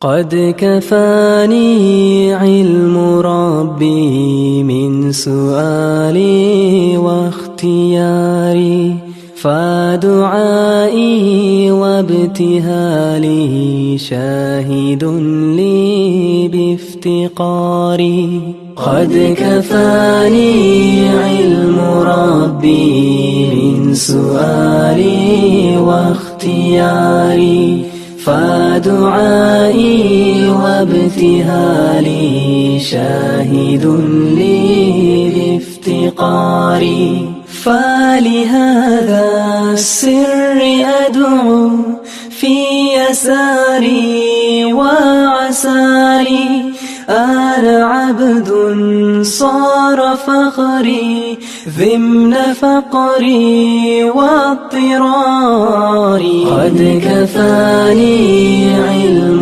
قد كفاني علم ربي من سؤالي واختياري، فدعائي وابتهالي شاهد لي بافتقاري. قد كفاني علم ربي من سؤالي واختياري، فدعائي وابتهالي شاهد لي بافتقاري. فلهذا السر أدعو في يساري وعساري، أنا عبد صار فخري ضمن فقري واضطراري. قد كفاني علم